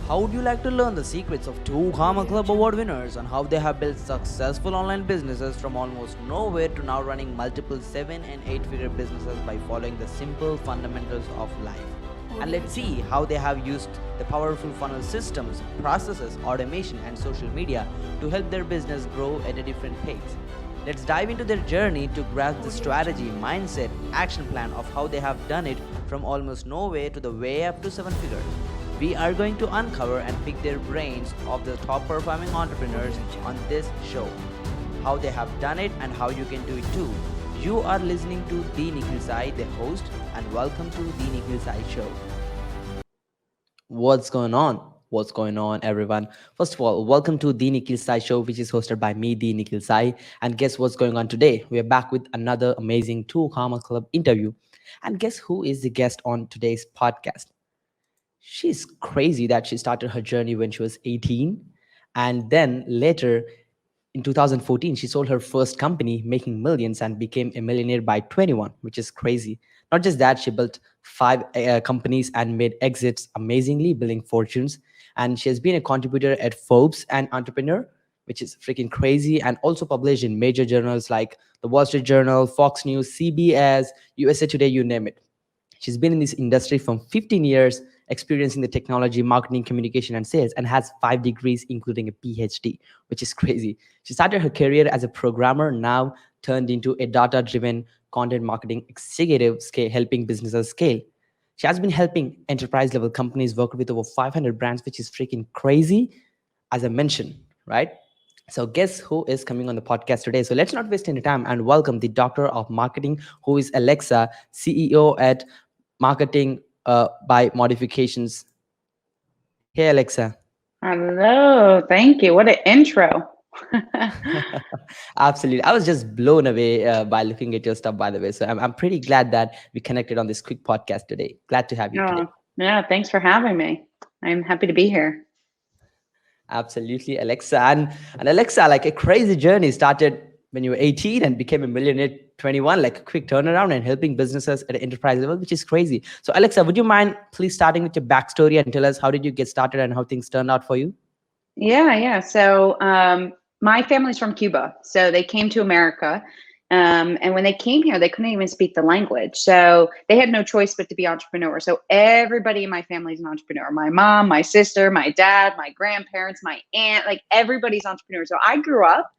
How would you like to learn the secrets of two Karma Club Award winners on how they have built successful online businesses from almost nowhere to now running multiple 7 and 8-figure businesses by following the simple fundamentals of life? And let's see how they have used the powerful funnel systems, processes, automation, and social media to help their business grow at a different pace. Let's dive into their journey to grasp the strategy, mindset, action plan of how they have done it from almost nowhere to the way up to 7 figures. We are going to uncover and pick their brains of the top performing entrepreneurs on this show, how they have done it and how you can do it too. You are listening to the Nikhil Sai, the host, and welcome to the Nikhil Sai Show. What's going on? What's going on, everyone? First of all, welcome to the Nikhil Sai Show, which is hosted by me, the Nikhil Sai. And guess what's going on today? We are back with another amazing Two Karma Club interview. And guess who is the guest on today's podcast? She's crazy that she started her journey when she was 18. And then later in 2014, she sold her first company, making millions, and became a millionaire by 21, which is crazy. Not just that, she built five companies and made exits amazingly, building fortunes. And she has been a contributor at Forbes and Entrepreneur, which is freaking crazy, and also published in major journals like the Wall Street Journal, Fox News, CBS, USA Today, you name it. She's been in this industry for 15 years, experiencing the technology, marketing, communication, and sales, and has 5 degrees, including a PhD, which is crazy. She started her career as a programmer, now turned into a data-driven content marketing executive, helping businesses scale. She has been helping enterprise-level companies work with over 500 brands, which is freaking crazy, as I mentioned, right? So guess who is coming on the podcast today? So let's not waste any time and welcome the Doctor of Marketing, who is Alexa, CEO at Marketing by Modifications. Hey, Alexa. Hello, thank you. What an intro. Absolutely. I was just blown away by looking at your stuff, by the way. So I'm pretty glad that we connected on this quick podcast today. Glad to have you today. Oh, yeah, thanks for having me. I'm happy to be here. Absolutely, Alexa. And Alexa, like a crazy journey started when you were 18 and became a millionaire 21, like a quick turnaround and helping businesses at an enterprise level, which is crazy. So, Alexa, would you mind please starting with your backstory and tell us how did you get started and how things turned out for you? Yeah. So, my family's from Cuba, so they came to America. And when they came here, they couldn't even speak the language. So they had no choice but to be entrepreneurs. So everybody in my family is an entrepreneur. My mom, my sister, my dad, my grandparents, my aunt, like everybody's entrepreneur. So I grew up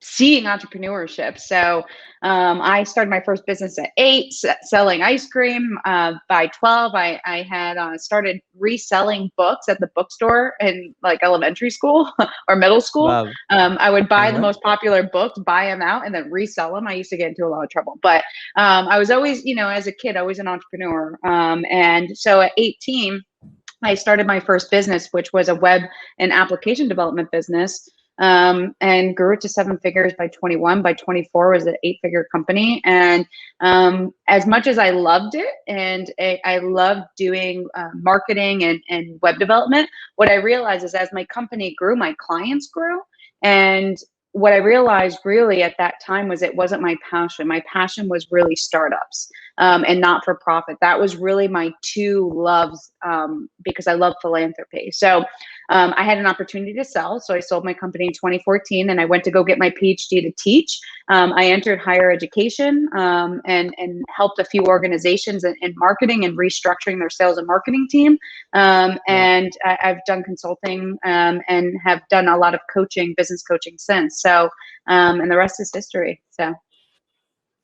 seeing entrepreneurship. So I started my first business at 8, selling ice cream. By 12, I had started reselling books at the bookstore in like elementary school or middle school. Wow. I would buy the Uh-huh. most popular books, buy them out, and then resell them. I used to get into a lot of trouble, but I was always, as a kid, always an entrepreneur. And so at 18, I started my first business, which was a web and application development business, and grew it to 7 figures by 21. By 24 was an 8-figure company. And as much as I loved it and I loved doing marketing and web development, what I realized is as my company grew, my clients grew. And what I realized really at that time was it wasn't my passion. My passion was really startups and not for profit. That was really my two loves because I love philanthropy. So I had an opportunity to sell. So I sold my company in 2014 and I went to go get my PhD to teach. I entered higher education and helped a few organizations in marketing and restructuring their sales and marketing team. And I've done consulting and have done a lot of coaching, business coaching since. So, and the rest is history. So.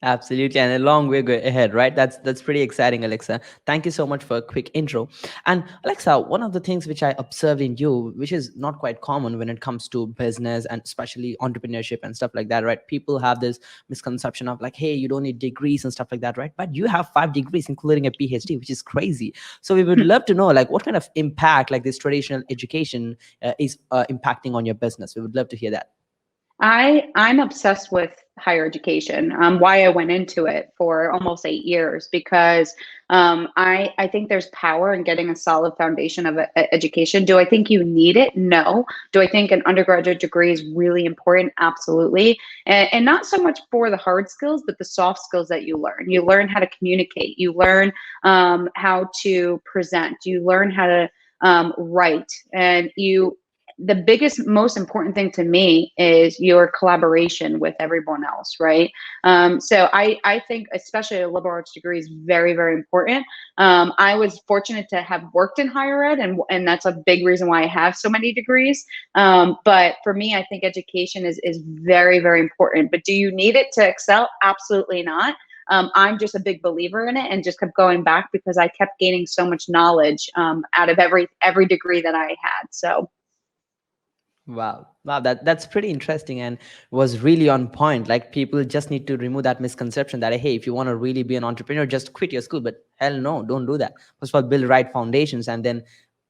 Absolutely, and a long way ahead, right? That's pretty exciting, Alexa. Thank you so much for a quick intro. And Alexa, one of the things which I observed in you, which is not quite common when it comes to business and especially entrepreneurship and stuff like that, right? People have this misconception of like, hey, you don't need degrees and stuff like that, right? But you have 5 degrees, including a PhD, which is crazy. So we would love to know, like, what kind of impact, like this traditional education, is impacting on your business. We would love to hear that. I'm obsessed with higher education. Why I went into it for almost 8 years because I think there's power in getting a solid foundation of education. Do I think you need it? No. Do I think an undergraduate degree is really important? Absolutely. And not so much for the hard skills, but the soft skills that you learn. You learn how to communicate. You learn how to present. You learn how to right. And the biggest, most important thing to me is your collaboration with everyone else, right? So I think especially a liberal arts degree is very, very important. I was fortunate to have worked in higher ed, and that's a big reason why I have so many degrees. But for me, I think education is very, very important. But do you need it to excel? Absolutely not. I'm just a big believer in it, and just kept going back because I kept gaining so much knowledge out of every degree that I had. So. Wow. Wow, that's pretty interesting and was really on point. Like people just need to remove that misconception that hey, if you want to really be an entrepreneur, just quit your school. But hell no, don't do that. First of all, build right foundations, and then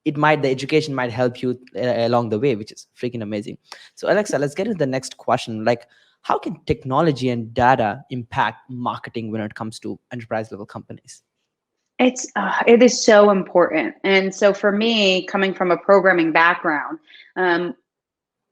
the education might help you along the way, which is freaking amazing. So Alexa, let's get into the next question. Like, how can technology and data impact marketing when it comes to enterprise level companies? It is so important. And so for me, coming from a programming background, um,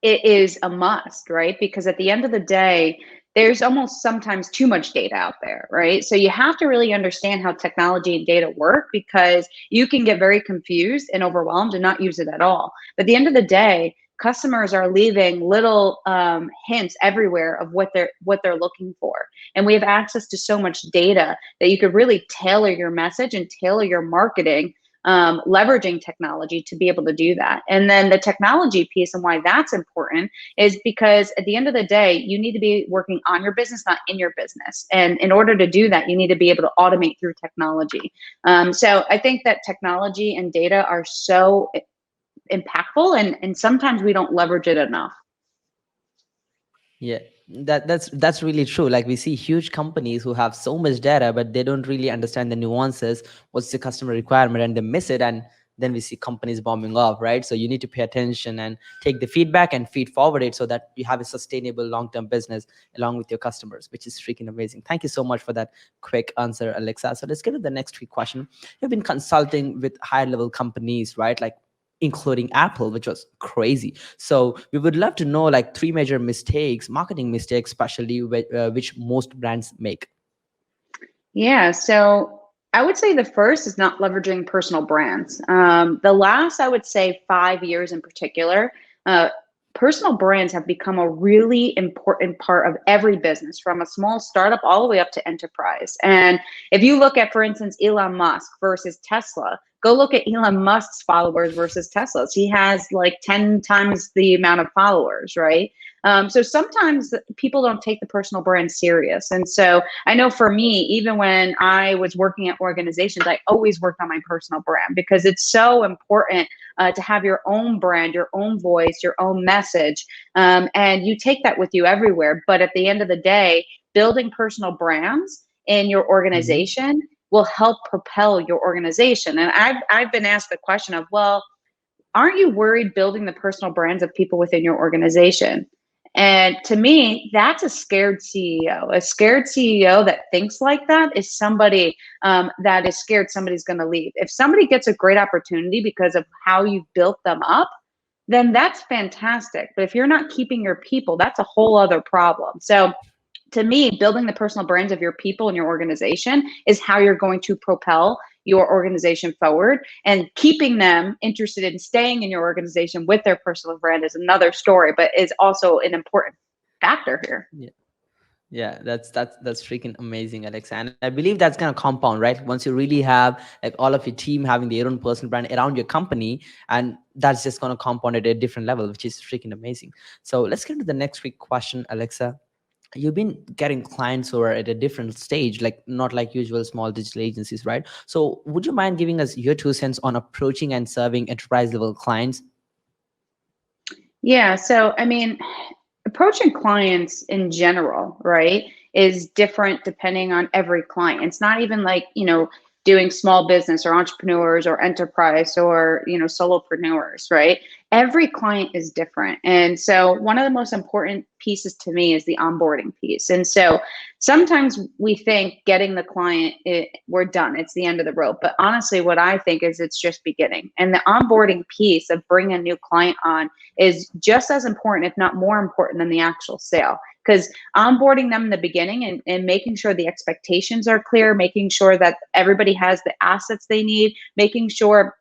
it is a must, right? Because at the end of the day, there's almost sometimes too much data out there, right? So you have to really understand how technology and data work, because you can get very confused and overwhelmed and not use it at all. But at the end of the day, customers are leaving little hints everywhere of what they're looking for, and we have access to so much data that you could really tailor your message and tailor your marketing, leveraging technology to be able to do that. And then the technology piece and why that's important is because at the end of the day, you need to be working on your business, not in your business. And in order to do that, you need to be able to automate through technology. So I think that technology and data are so impactful, and sometimes we don't leverage it enough. Yeah, that's really true. Like we see huge companies who have so much data, but they don't really understand the nuances. What's the customer requirement, and they miss it. And then we see companies bombing off, right? So you need to pay attention and take the feedback and feed forward it so that you have a sustainable long-term business along with your customers, which is freaking amazing. Thank you so much for that quick answer, Alexa. So let's get to the next quick question. You've been consulting with higher level companies, right? Like including Apple, which was crazy. So we would love to know like three major mistakes, marketing mistakes, especially which most brands make. Yeah, so I would say the first is not leveraging personal brands. The last, I would say, 5 years in particular, uh, personal brands have become a really important part of every business, from a small startup all the way up to enterprise. And if you look at, for instance, Elon Musk versus Tesla, go look at Elon Musk's followers versus Tesla's. He has like 10 times the amount of followers, right? So sometimes people don't take the personal brand serious. And so I know for me, even when I was working at organizations, I always worked on my personal brand, because it's so important to have your own brand, your own voice, your own message. And you take that with you everywhere. But at the end of the day, building personal brands in your Mhm. organization will help propel your organization. And I've been asked the question of, well, aren't you worried building the personal brands of people within your organization? And to me, that's a scared CEO. A scared CEO that thinks like that is somebody that is scared somebody's going to leave. If somebody gets a great opportunity because of how you've built them up, then that's fantastic. But if you're not keeping your people, that's a whole other problem. So to me, building the personal brands of your people and your organization is how you're going to propel your organization forward. And keeping them interested in staying in your organization with their personal brand is another story, but is also an important factor here. Yeah. Yeah, that's freaking amazing, Alexa. And I believe that's gonna compound, right? Once you really have like all of your team having their own personal brand around your company, and that's just gonna compound at a different level, which is freaking amazing. So let's get to the next quick question, Alexa. You've been getting clients who are at a different stage, like not like usual small digital agencies, right? So would you mind giving us your 2 cents on approaching and serving enterprise level clients? Yeah. So, I mean, approaching clients in general, right, is different depending on every client. It's not even like, doing small business or entrepreneurs or enterprise or, solopreneurs, right? Every client is different. And so one of the most important pieces to me is the onboarding piece. And so sometimes we think getting the client, we're done. It's the end of the rope. But honestly, what I think is it's just beginning. And the onboarding piece of bringing a new client on is just as important, if not more important, than the actual sale. Because onboarding them in the beginning and making sure the expectations are clear, making sure that everybody has the assets they need, making sure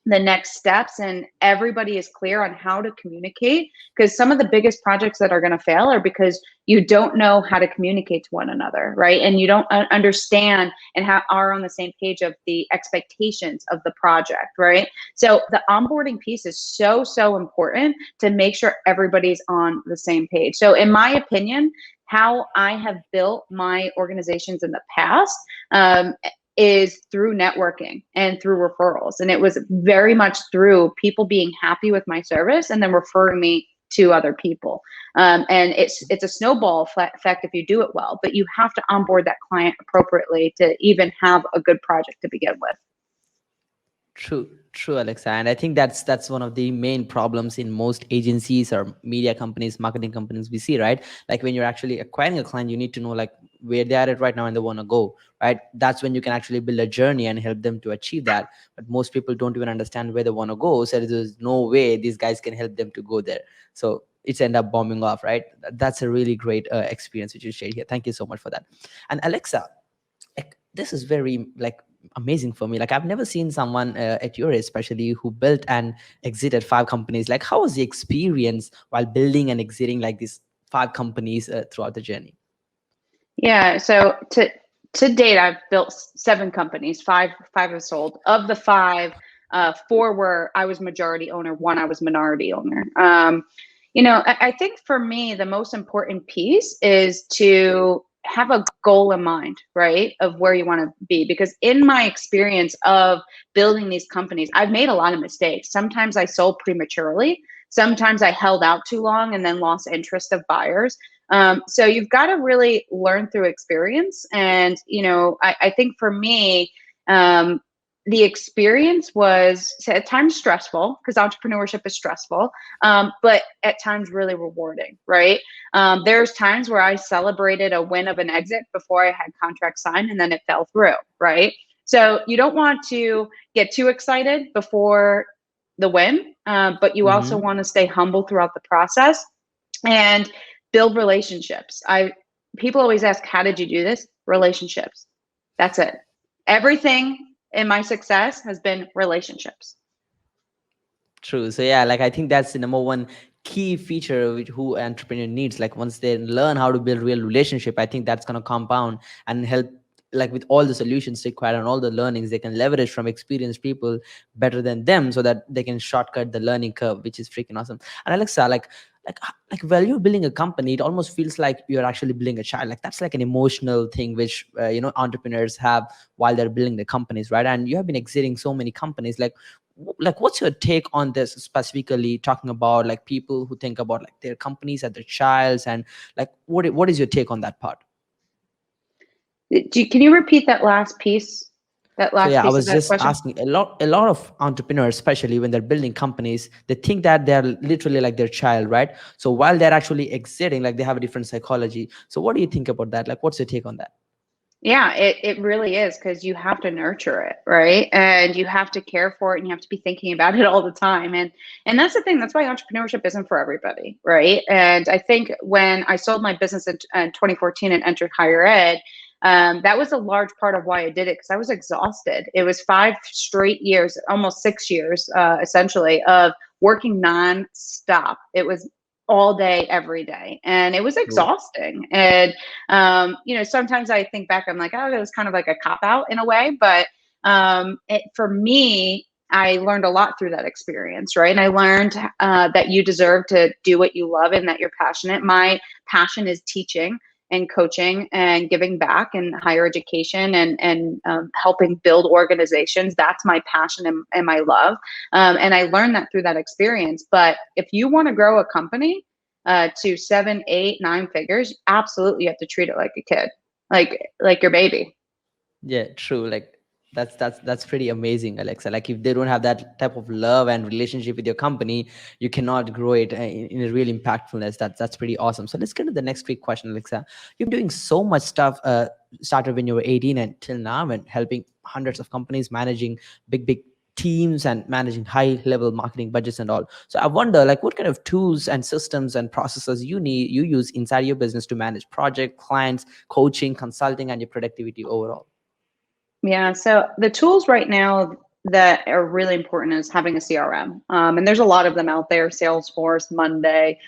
the next steps, and everybody is clear on how to communicate, because some of the biggest projects that are going to fail are because you don't know how to communicate to one another, right? And you don't understand and are on the same page of the expectations of the project, right? So the onboarding piece is so important to make sure everybody's on the same page. So in my opinion, how I have built my organizations in the past, is through networking and through referrals. And it was very much through people being happy with my service and then referring me to other people. And it's a snowball effect if you do it well, but you have to onboard that client appropriately to even have a good project to begin with. True, Alexa. And I think that's one of the main problems in most agencies or media companies, marketing companies we see, right? Like when you're actually acquiring a client, you need to know like where they are at right now and they want to go, right? That's when you can actually build a journey and help them to achieve that. But most people don't even understand where they want to go. So there's no way these guys can help them to go there. So it's end up bombing off, right? That's a really great experience which you shared here. Thank you so much for that. And Alexa, like this is very like amazing for me. Like I've never seen someone at your age especially who built and exited 5 companies. Like how was the experience while building and exiting like these 5 companies throughout the journey? Yeah. So to date, I've built 7 companies. Five have sold. Of the five, 4 were I was majority owner. 1 I was minority owner. I think for me the most important piece is to have a goal in mind, right, of where you want to be. Because in my experience of building these companies, I've made a lot of mistakes. Sometimes I sold prematurely. Sometimes I held out too long and then lost interest of buyers. So you've got to really learn through experience. And, I think for me, the experience was at times stressful, because entrepreneurship is stressful, but at times really rewarding, right? There's times where I celebrated a win of an exit before I had contract signed and then it fell through, right? So you don't want to get too excited before the win, but you also Mm-hmm. want to stay humble throughout the process and build relationships. People always ask, how did you do this? Relationships. That's it. Everything in my success has been relationships. True. So yeah, like I think that's the number one key feature which who entrepreneur needs. Like once they learn how to build real relationship, I think that's gonna compound and help like with all the solutions required and all the learnings they can leverage from experienced people better than them so that they can shortcut the learning curve, which is freaking awesome. And Alexa, like while you're building a company, it almost feels like you're actually building a child. Like that's like an emotional thing which entrepreneurs have while they're building the companies, right? And you have been exiting so many companies. Like what's your take on this, specifically talking about like people who think about like their companies as their childs, and like what is your take on that part? Can you repeat that last piece? That So last yeah, I piece of was that just question? asking, a lot of entrepreneurs, especially when they're building companies, they think that they're literally like their child, right? So while they're actually exiting, like they have a different psychology. So what do you think about that? Like what's your take on that? Yeah, it really is, because you have to nurture it, right? And you have to care for it and you have to be thinking about it all the time. And that's the thing. That's why entrepreneurship isn't for everybody, right? And I think when I sold my business in 2014 and entered higher ed, that was a large part of why I did it, because I was exhausted. It was 5 straight years, almost 6 years, essentially, of working nonstop. It was all day, every day, and it was True. exhausting. And sometimes I think back, I'm like, oh, it was kind of like a cop out in a way, but for me, I learned a lot through that experience, right? And I learned that you deserve to do what you love and that you're passionate. My passion is teaching and coaching and giving back and higher education and helping build organizations. That's my passion and my love. And I learned that through that experience. But if you want to grow a company to 7, 8, 9 figures, absolutely you have to treat it like a kid, like your baby. Yeah, true. Like that's pretty amazing, Alexa. Like if they don't have that type of love and relationship with your company, you cannot grow it in a real impactfulness. That's pretty awesome. So let's get to the next quick question, Alexa. You've been doing so much stuff. Started when you were 18 and till now, and helping hundreds of companies, managing big teams and managing high level marketing budgets and all. So I wonder, like, what kind of tools and systems and processes you use inside your business to manage project, clients, coaching, consulting, and your productivity overall? Yeah. So the tools right now, that are really important is having a CRM. And there's a lot of them out there, Salesforce, Monday,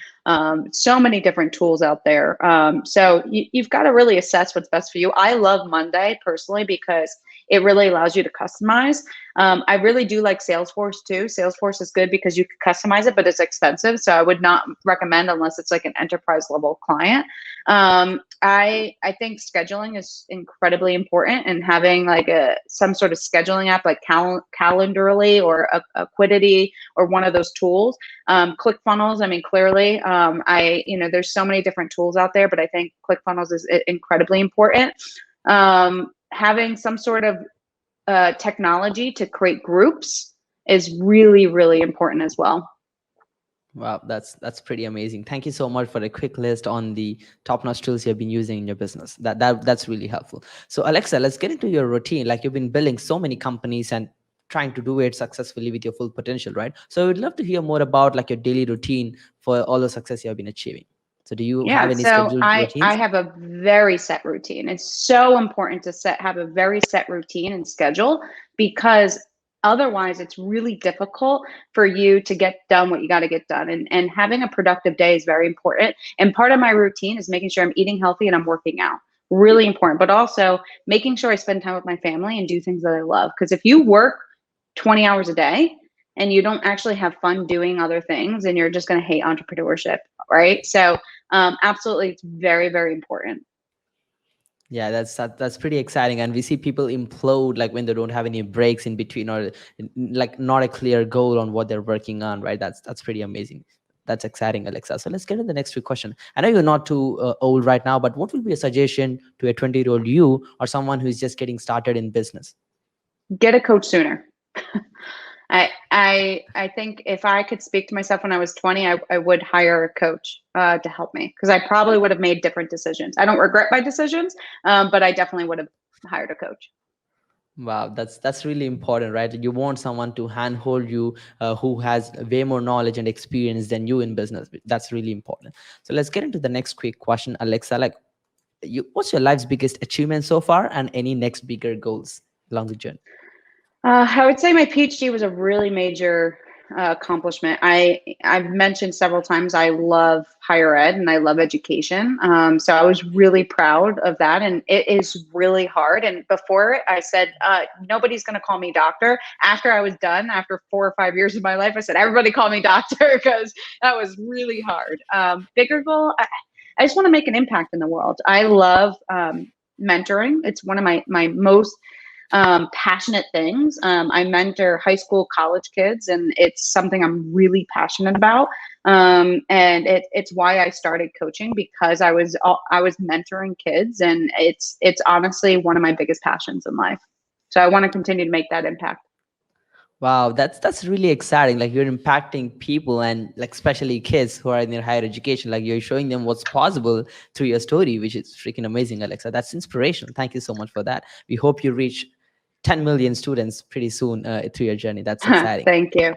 so many different tools out there. So you've got to really assess what's best for you. I love Monday personally because it really allows you to customize. I really do like Salesforce too. Salesforce is good because you can customize it, but it's expensive. So I would not recommend unless it's like an enterprise level client. I think scheduling is incredibly important, and having like some sort of scheduling app like Calendarly or Quiddity or one of those tools. ClickFunnels, I mean, clearly, there's so many different tools out there, but I think ClickFunnels is incredibly important. Having some sort of technology to create groups is really, really important as well. Wow, that's pretty amazing. Thank you so much for a quick list on the top-notch tools you've been using in your business. That's really helpful. So Alexa, let's get into your routine. Like, you've been building so many companies and trying to do it successfully with your full potential, right? So we'd love to hear more about like your daily routine for all the success you have been achieving. So do you have Yeah, any so scheduled I routines? have a very set routine. It's so important to have a very set routine and schedule, because otherwise it's really difficult for you to get done what you got to get done. And having a productive day is very important. And part of my routine is making sure I'm eating healthy and I'm working out. Really important, but also making sure I spend time with my family and do things that I love. Because if you work 20 hours a day and you don't actually have fun doing other things, and you're just going to hate entrepreneurship, right? So absolutely, it's very, very important. Yeah, that's pretty exciting, and we see people implode like when they don't have any breaks in between, or like not a clear goal on what they're working on, right? That's pretty amazing. That's exciting, Alexa. So let's get to the next quick question. I know you're not too old right now, but what would be a suggestion to a 20-year-old you or someone who's just getting started in business? Get a coach sooner. I think if I could speak to myself when I was 20, I would hire a coach to help me, because I probably would have made different decisions. I don't regret my decisions, but I definitely would have hired a coach. Wow, that's really important, right? You want someone to handhold you, who has way more knowledge and experience than you in business. That's really important. So let's get into the next quick question, Alexa. Like, what's your life's biggest achievement so far, and any next bigger goals along the journey? I would say my PhD was a really major accomplishment. I've mentioned several times I love higher ed and I love education. So I was really proud of that, and it is really hard. And before it, I said nobody's going to call me doctor. After I was done, after 4 or 5 years of my life, I said everybody call me doctor, because that was really hard. Bigger goal, I just want to make an impact in the world. I love mentoring. It's one of my most passionate things. I mentor high school, college kids, and it's something I'm really passionate about. And it's why I started coaching, because I was mentoring kids, and it's honestly one of my biggest passions in life. So I want to continue to make that impact. Wow, that's really exciting. Like, you're impacting people, and like especially kids who are in their higher education. Like, you're showing them what's possible through your story, which is freaking amazing, Alexa. That's inspirational. Thank you so much for that. We hope you reach 10 million students pretty soon through your journey. That's exciting. Thank you.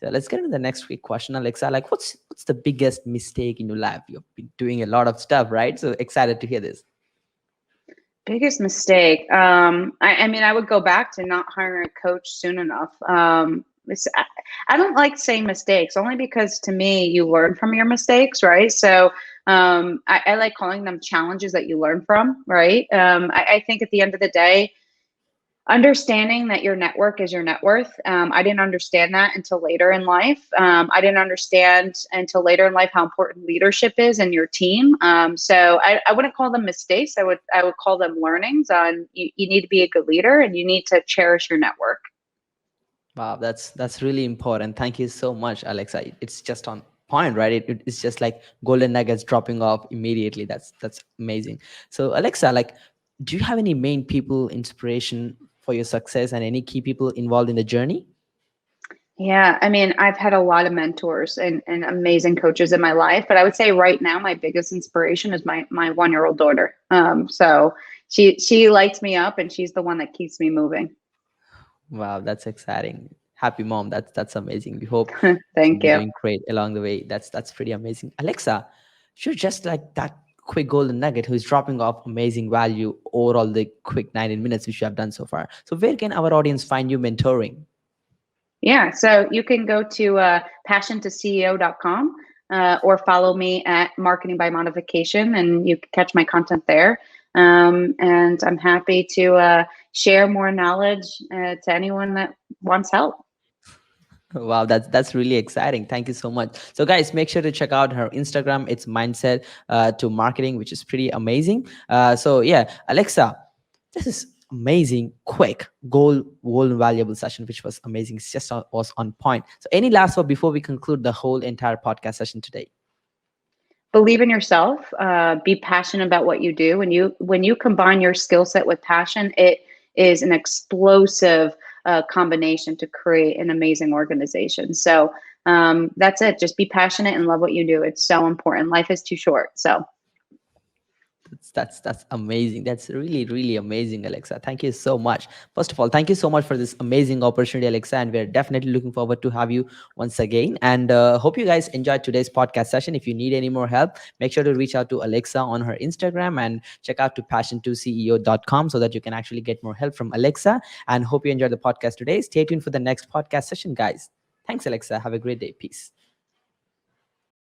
So let's get into the next quick question, Alexa. Like, what's the biggest mistake in your life? You've been doing a lot of stuff, right? So excited to hear this. Biggest mistake. I mean, I would go back to not hiring a coach soon enough. I don't like saying mistakes, only because to me, you learn from your mistakes, right? So I like calling them challenges that you learn from, right? I think at the end of the day, understanding that your network is your net worth. I didn't understand that until later in life. I didn't understand until later in life how important leadership is in your team. So I wouldn't call them mistakes. I would call them learnings on you need to be a good leader, and you need to cherish your network. Wow, that's really important. Thank you so much, Alexa. It's just on point, right? It's just like golden nuggets dropping off immediately. That's amazing. So Alexa, like, do you have any main people inspiration for your success, and any key people involved in the journey? Yeah, I mean, I've had a lot of mentors and amazing coaches in my life, but I would say right now my biggest inspiration is my 1-year-old daughter. So she lights me up, and she's the one that keeps me moving. Wow, that's exciting. Happy mom. That's amazing. We hope she'll Thank be you. doing great along the way. That's pretty amazing. Alexa, you're just like that quick golden nugget who is dropping off amazing value over all the quick 19 minutes which you have done so far. So where can our audience find you mentoring? Yeah, so you can go to passiontoceo.com or follow me at Marketing by Modification, and you can catch my content there. And I'm happy to share more knowledge to anyone that wants help. Wow, that's really exciting. Thank you so much. So guys, make sure to check out her Instagram. It's mindset to marketing, which is pretty amazing. So yeah, Alexa, this is amazing, quick, goal valuable session, which was amazing. It's just was on point. So any last word before we conclude the whole entire podcast session today? Believe in yourself, be passionate about what you do. When you combine your skill set with passion, it is an explosive combination to create an amazing organization. So that's it. Just be passionate and love what you do. It's so important. Life is too short. So That's amazing. That's really amazing, Alexa. Thank you so much. First of all, thank you so much for this amazing opportunity, Alexa, and we're definitely looking forward to have you once again. And hope you guys enjoyed today's podcast session. If you need any more help, make sure to reach out to Alexa on her Instagram and check out to passion2ceo.com so that you can actually get more help from Alexa. And hope you enjoyed the podcast today. Stay tuned for the next podcast session, guys. Thanks, Alexa. Have a great day. Peace.